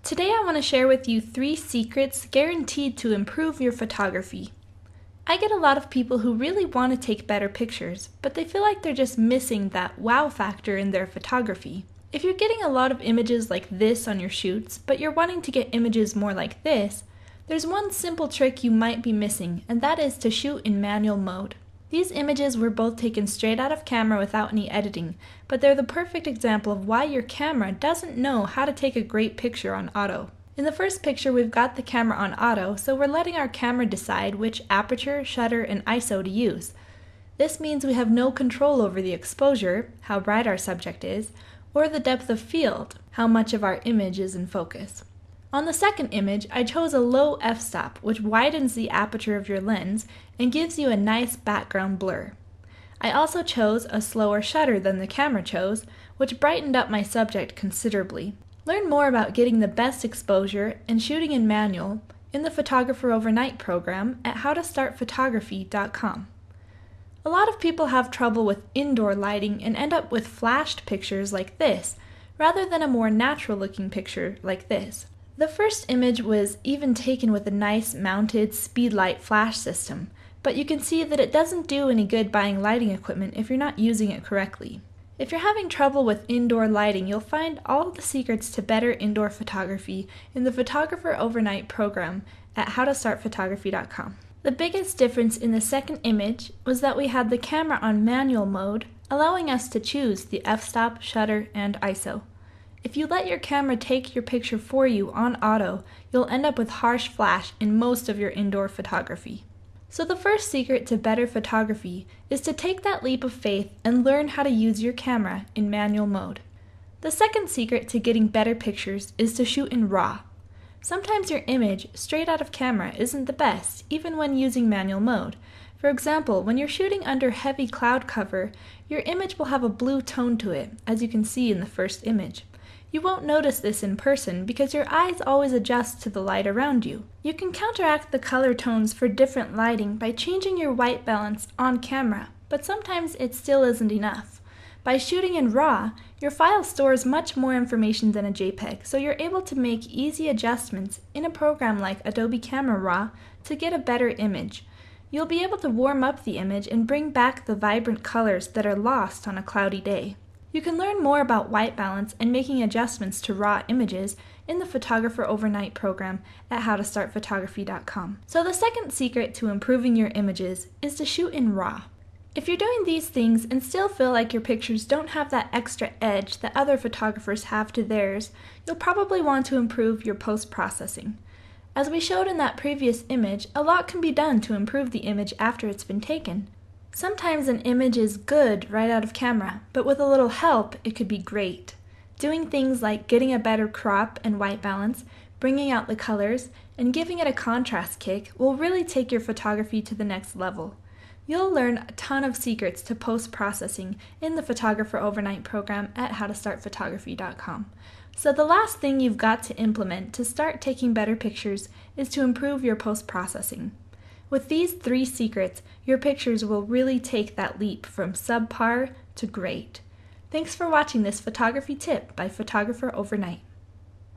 Today I want to share with you 3 secrets guaranteed to improve your photography. I get a lot of people who really want to take better pictures, but they feel like they're just missing that wow factor in their photography. If you're getting a lot of images like this on your shoots, but you're wanting to get images more like this, there's one simple trick you might be missing, and that is to shoot in manual mode. These images were both taken straight out of camera without any editing, but they're the perfect example of why your camera doesn't know how to take a great picture on auto. In the first picture, we've got the camera on auto, so we're letting our camera decide which aperture, shutter, and ISO to use. This means we have no control over the exposure, how bright our subject is, or the depth of field, how much of our image is in focus. On the second image, I chose a low f-stop, which widens the aperture of your lens and gives you a nice background blur. I also chose a slower shutter than the camera chose, which brightened up my subject considerably. Learn more about getting the best exposure and shooting in manual in the Photographer Overnight program at howtostartphotography.com. A lot of people have trouble with indoor lighting and end up with flashed pictures like this, rather than a more natural-looking picture like this. The first image was even taken with a nice mounted speedlight flash system, but you can see that it doesn't do any good buying lighting equipment if you're not using it correctly. If you're having trouble with indoor lighting, you'll find all the secrets to better indoor photography in the Photographer Overnight program at howtostartphotography.com. The biggest difference in the second image was that we had the camera on manual mode, allowing us to choose the f-stop, shutter, and ISO. If you let your camera take your picture for you on auto, you'll end up with harsh flash in most of your indoor photography. So the first secret to better photography is to take that leap of faith and learn how to use your camera in manual mode. The second secret to getting better pictures is to shoot in RAW. Sometimes your image straight out of camera isn't the best, even when using manual mode. For example, when you're shooting under heavy cloud cover, your image will have a blue tone to it, as you can see in the first image. You won't notice this in person because your eyes always adjust to the light around you. You can counteract the color tones for different lighting by changing your white balance on camera, but sometimes it still isn't enough. By shooting in RAW, your file stores much more information than a JPEG, so you're able to make easy adjustments in a program like Adobe Camera Raw to get a better image. You'll be able to warm up the image and bring back the vibrant colors that are lost on a cloudy day. You can learn more about white balance and making adjustments to RAW images in the Photographer Overnight program at howtostartphotography.com. So the second secret to improving your images is to shoot in RAW. If you're doing these things and still feel like your pictures don't have that extra edge that other photographers have to theirs, you'll probably want to improve your post-processing. As we showed in that previous image, a lot can be done to improve the image after it's been taken. Sometimes an image is good right out of camera, but with a little help, it could be great. Doing things like getting a better crop and white balance, bringing out the colors, and giving it a contrast kick will really take your photography to the next level. You'll learn a ton of secrets to post-processing in the Photographer Overnight program at howtostartphotography.com. So the last thing you've got to implement to start taking better pictures is to improve your post-processing. With these 3 secrets, your pictures will really take that leap from subpar to great. Thanks for watching this photography tip by Photographer Overnight.